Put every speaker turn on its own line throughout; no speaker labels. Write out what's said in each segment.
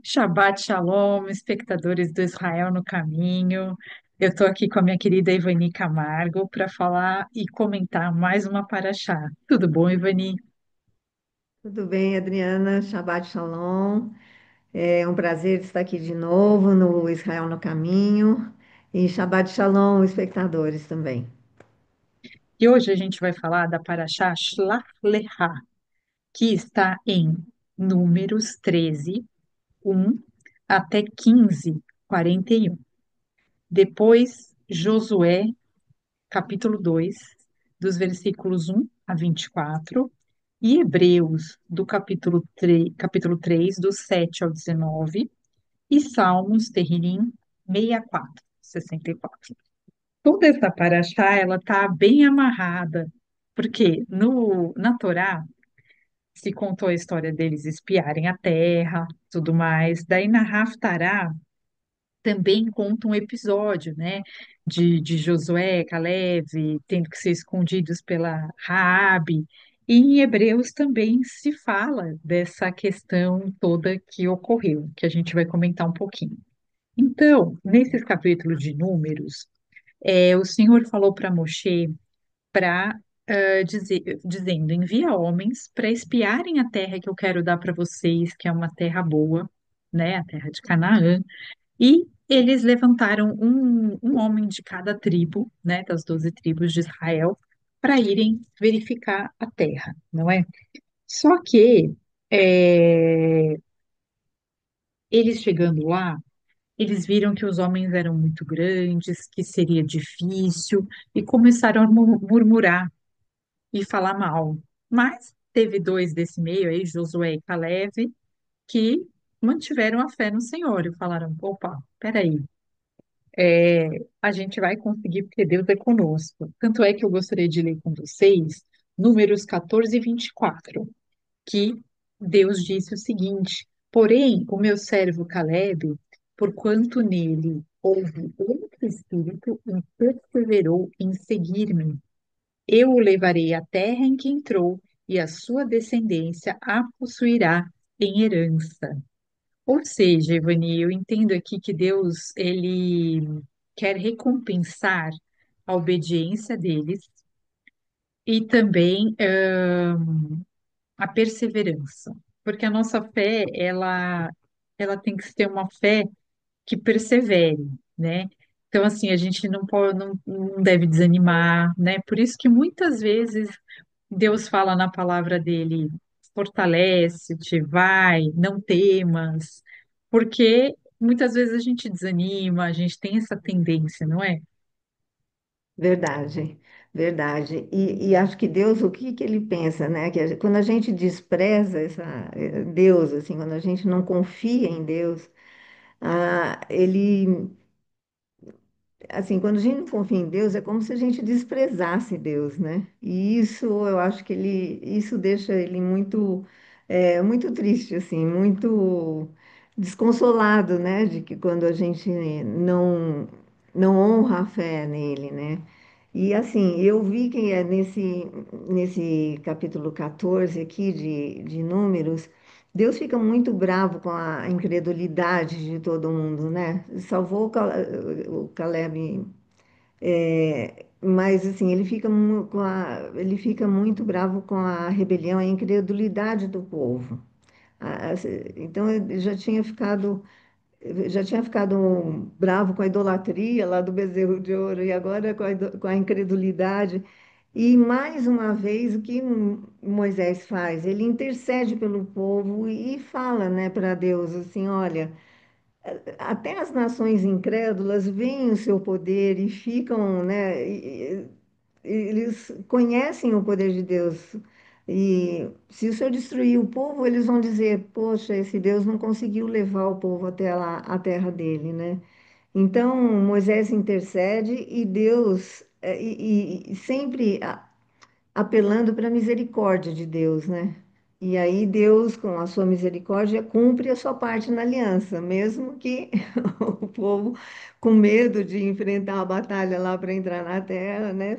Shabbat Shalom, espectadores do Israel no Caminho. Eu estou aqui com a minha querida Ivani Camargo para falar e comentar mais uma paraxá. Tudo bom, Ivani?
Tudo bem, Adriana? Shabbat Shalom. É um prazer estar aqui de novo no Israel no Caminho. E Shabbat Shalom, espectadores também.
E hoje a gente vai falar da paraxá Shlach Lecha, que está em Números 13, 1 até 15, 41. Depois, Josué, capítulo 2, dos versículos 1 a 24, e Hebreus, do capítulo 3 do 7 ao 19, e Salmos, Terrilim, 64, 64. Toda essa paraxá, ela está bem amarrada, porque na Torá se contou a história deles espiarem a terra, tudo mais. Daí na Haftará, também conta um episódio, né, de Josué, Caleb, tendo que ser escondidos pela Raabe. E em Hebreus também se fala dessa questão toda que ocorreu, que a gente vai comentar um pouquinho. Então, nesses capítulos de Números, o Senhor falou para Moshe para dizendo: envia homens para espiarem a terra que eu quero dar para vocês, que é uma terra boa, né, a terra de Canaã. E eles levantaram um homem de cada tribo, né, das 12 tribos de Israel, para irem verificar a terra, não é? Só que é, eles chegando lá, eles viram que os homens eram muito grandes, que seria difícil, e começaram a murmurar e falar mal. Mas teve dois desse meio aí, Josué e Caleb, que mantiveram a fé no Senhor e falaram: opa, peraí. A gente vai conseguir porque Deus é conosco. Tanto é que eu gostaria de ler com vocês Números 14 e 24, que Deus disse o seguinte: porém, o meu servo Caleb, porquanto nele houve outro espírito e perseverou em seguir-me, eu o levarei à terra em que entrou, e a sua descendência a possuirá em herança. Ou seja, Ivani, eu entendo aqui que Deus, ele quer recompensar a obediência deles e também a perseverança, porque a nossa fé, ela tem que ter uma fé que persevere, né? Então, assim, a gente não pode, não deve desanimar, né? Por isso que muitas vezes Deus fala na palavra dele, fortalece-te, vai, não temas, porque muitas vezes a gente desanima, a gente tem essa tendência, não é?
Verdade, verdade. E acho que Deus, o que que ele pensa, né? Quando a gente despreza Deus, assim, quando a gente não confia em Deus, ele assim, quando a gente não confia em Deus, é como se a gente desprezasse Deus, né? E isso, eu acho que isso deixa ele muito triste, assim, muito desconsolado, né? De que quando a gente não, não honra a fé nele, né? E assim, eu vi que nesse capítulo 14 aqui de Números, Deus fica muito bravo com a incredulidade de todo mundo, né? Salvou o Caleb, mas assim, ele fica muito bravo com a rebelião e a incredulidade do povo. Então, eu já tinha ficado bravo com a idolatria lá do bezerro de ouro e agora com a incredulidade. E mais uma vez, o que Moisés faz? Ele intercede pelo povo e fala, né, para Deus assim: olha, até as nações incrédulas veem o seu poder e ficam, né, eles conhecem o poder de Deus. E se o Senhor destruir o povo, eles vão dizer: poxa, esse Deus não conseguiu levar o povo até lá, a terra dele, né? Então, Moisés intercede e Deus, e sempre apelando para a misericórdia de Deus, né? E aí Deus, com a sua misericórdia, cumpre a sua parte na aliança, mesmo que o povo, com medo de enfrentar a batalha lá para entrar na terra, né,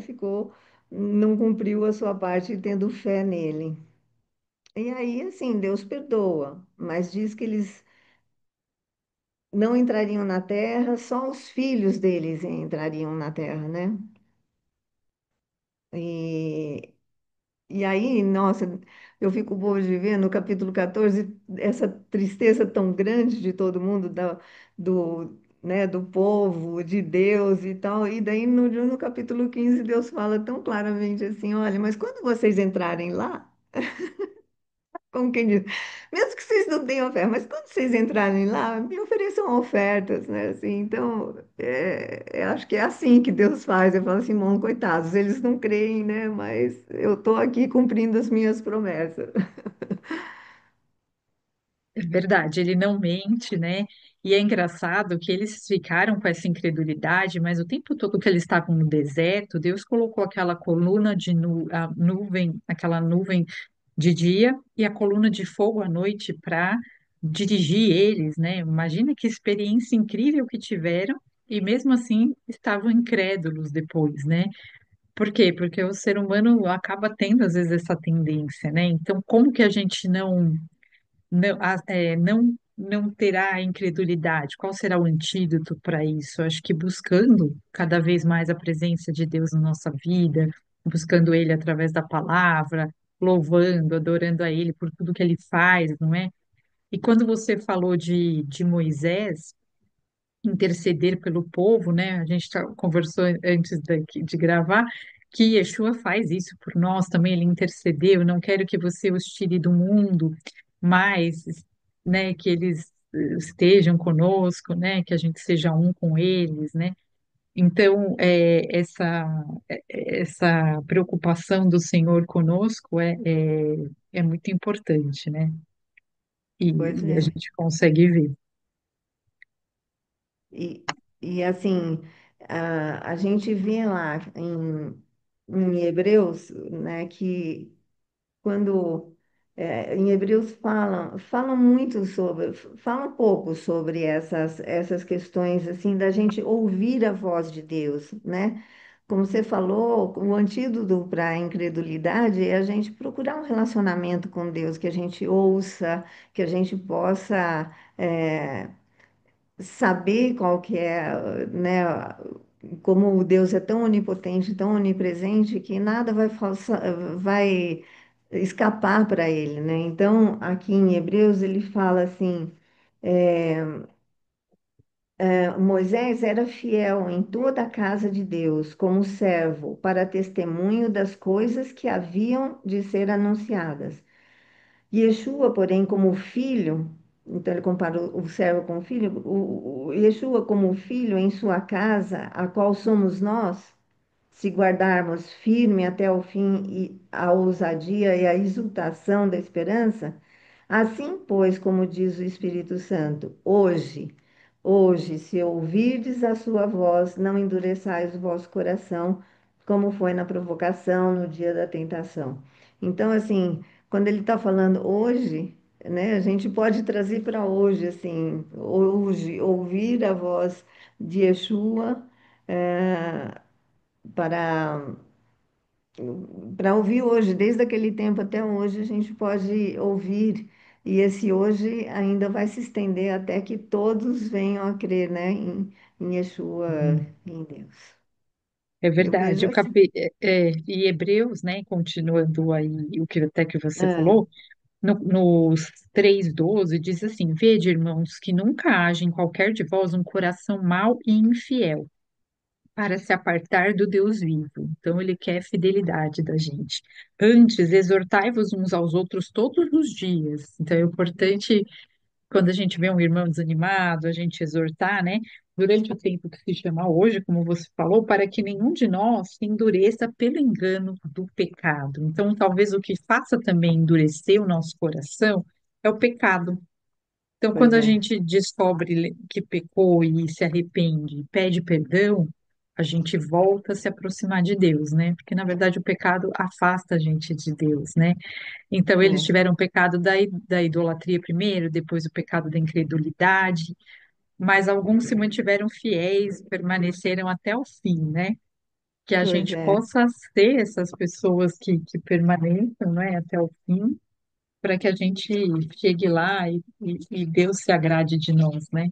não cumpriu a sua parte tendo fé nele. E aí, assim, Deus perdoa, mas diz que eles não entrariam na terra, só os filhos deles entrariam na terra, né? E, e aí, nossa, eu fico boa de ver no capítulo 14 essa tristeza tão grande de todo mundo, né, do povo, de Deus e tal. E daí no capítulo 15 Deus fala tão claramente assim: olha, mas quando vocês entrarem lá, como quem diz, mesmo que vocês não tenham fé, mas quando vocês entrarem lá, me ofereçam ofertas, né? Assim, então, eu acho que é assim que Deus faz. Eu falo assim, bom, coitados, eles não creem, né? Mas eu estou aqui cumprindo as minhas promessas.
É verdade, ele não mente, né? E é engraçado que eles ficaram com essa incredulidade, mas o tempo todo que eles estavam no deserto, Deus colocou aquela coluna de a nuvem, aquela nuvem de dia e a coluna de fogo à noite para dirigir eles, né? Imagina que experiência incrível que tiveram e mesmo assim estavam incrédulos depois, né? Por quê? Porque o ser humano acaba tendo às vezes essa tendência, né? Então, como que a gente não terá a incredulidade? Qual será o antídoto para isso? Acho que buscando cada vez mais a presença de Deus na nossa vida, buscando Ele através da palavra, louvando, adorando a Ele por tudo que Ele faz, não é? E quando você falou de Moisés interceder pelo povo, né? A gente conversou antes de gravar que Yeshua faz isso por nós também, ele intercedeu. Não quero que você os tire do mundo, mas, né, que eles estejam conosco, né? Que a gente seja um com eles, né? Então, essa preocupação do Senhor conosco é muito importante, né?
Pois
E a
é.
gente consegue ver.
E, e assim, a gente vê lá em Hebreus, né, que quando em Hebreus falam muito sobre, fala um pouco sobre essas questões assim da gente ouvir a voz de Deus, né? Como você falou, o antídoto para a incredulidade é a gente procurar um relacionamento com Deus, que a gente ouça, que a gente possa saber qual que é, né? Como Deus é tão onipotente, tão onipresente, que nada vai escapar para ele, né? Então, aqui em Hebreus, ele fala assim: Moisés era fiel em toda a casa de Deus, como servo, para testemunho das coisas que haviam de ser anunciadas. Yeshua, porém, como filho, então ele compara o servo com o filho, o Yeshua como filho em sua casa, a qual somos nós, se guardarmos firme até o fim e a ousadia e a exultação da esperança, assim, pois, como diz o Espírito Santo, hoje, se ouvirdes a sua voz, não endureçais o vosso coração, como foi na provocação, no dia da tentação. Então, assim, quando ele está falando hoje, né, a gente pode trazer para hoje, assim, hoje, ouvir a voz de Yeshua, eh, para para ouvir hoje, desde aquele tempo até hoje, a gente pode ouvir, e esse hoje ainda vai se estender até que todos venham a crer, né, em Yeshua, em Deus.
É
Eu vejo
verdade.
assim.
E Hebreus, né, continuando aí o que até que você
Ah,
falou, nos 3:12 diz assim: Vede, irmãos, que nunca haja em qualquer de vós um coração mau e infiel para se apartar do Deus vivo. Então, ele quer a fidelidade da gente. Antes, exortai-vos uns aos outros todos os dias. Então, é importante quando a gente vê um irmão desanimado, a gente exortar, né? Durante o tempo que se chama hoje, como você falou, para que nenhum de nós se endureça pelo engano do pecado. Então, talvez o que faça também endurecer o nosso coração é o pecado. Então, quando
pois
a
é,
gente descobre que pecou e se arrepende, e pede perdão, a gente volta a se aproximar de Deus, né? Porque, na verdade, o pecado afasta a gente de Deus, né? Então, eles
é,
tiveram o pecado da idolatria primeiro, depois o pecado da incredulidade, mas alguns se mantiveram fiéis, permaneceram até o fim, né? Que a
pois
gente
é,
possa ser essas pessoas que permaneçam, né, até o fim, para que a gente chegue lá e Deus se agrade de nós, né?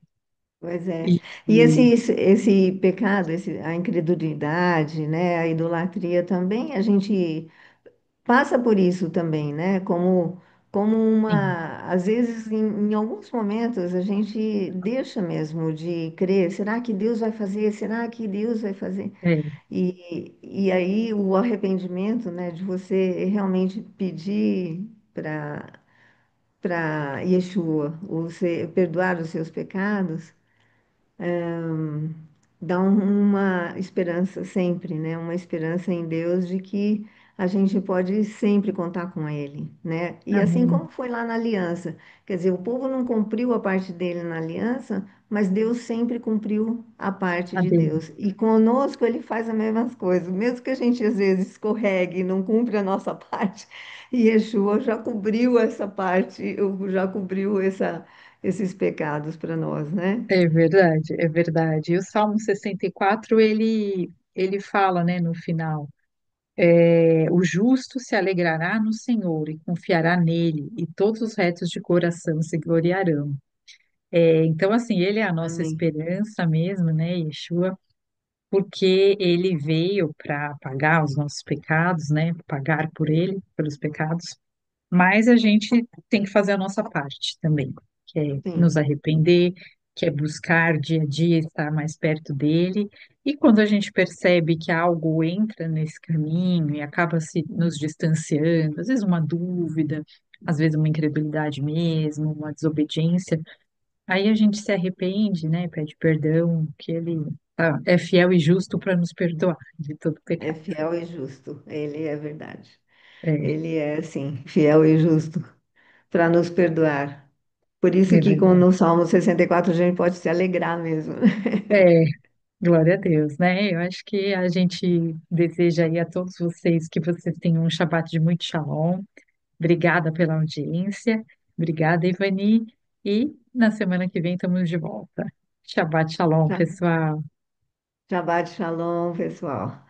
Pois é.
E,
E
e
esse pecado, a incredulidade, né, a idolatria também, a gente passa por isso também, né? Como
sim,
às vezes, em alguns momentos, a gente deixa mesmo de crer. Será que Deus vai fazer? Será que Deus vai fazer?
é,
E aí o arrependimento, né, de você realmente pedir para Yeshua, perdoar os seus pecados, dá uma esperança sempre, né? Uma esperança em Deus de que a gente pode sempre contar com Ele, né? E assim
amém.
como foi lá na aliança, quer dizer, o povo não cumpriu a parte dele na aliança, mas Deus sempre cumpriu a parte de
Cadê?
Deus. E conosco Ele faz as mesmas coisas, mesmo que a gente às vezes escorregue e não cumpra a nossa parte, e Yeshua já cobriu essa parte, já cobriu esses pecados para nós, né?
É verdade, é verdade. E o Salmo 64 ele fala, né, no final, o justo se alegrará no Senhor e confiará nele, e todos os retos de coração se gloriarão. Então, assim, ele é a nossa
Amém.
esperança mesmo, né, Yeshua, porque ele veio para pagar os nossos pecados, né, pagar por ele, pelos pecados, mas a gente tem que fazer a nossa parte também, que é nos
Sim.
arrepender, que é buscar dia a dia estar mais perto dele. E quando a gente percebe que algo entra nesse caminho e acaba se nos distanciando, às vezes uma dúvida, às vezes uma incredulidade mesmo, uma desobediência, aí a gente se arrepende, né? Pede perdão, que ele é fiel e justo para nos perdoar de todo
É
pecado.
fiel e justo, ele é verdade.
É,
Ele é, sim, fiel e justo para nos perdoar. Por isso
é
que
verdade.
no Salmo 64 a gente pode se alegrar mesmo.
É, glória a Deus, né? Eu acho que a gente deseja aí a todos vocês que vocês tenham um Shabbat de muito shalom. Obrigada pela audiência. Obrigada, Ivani. E na semana que vem estamos de volta. Shabbat shalom, pessoal.
Shabbat shalom, pessoal.